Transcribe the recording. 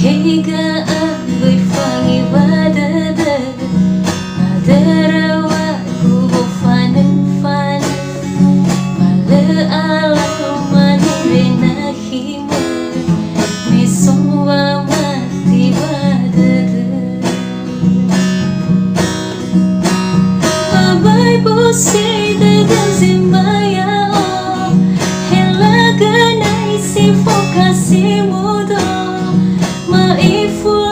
Higaan berfangi badada Madarawa kubo fanen-fanen Mala alam manire hima Misumwa mati badada Babai busi dagang zimbaya oh Lagonaisi Fokasi Mudo Maifu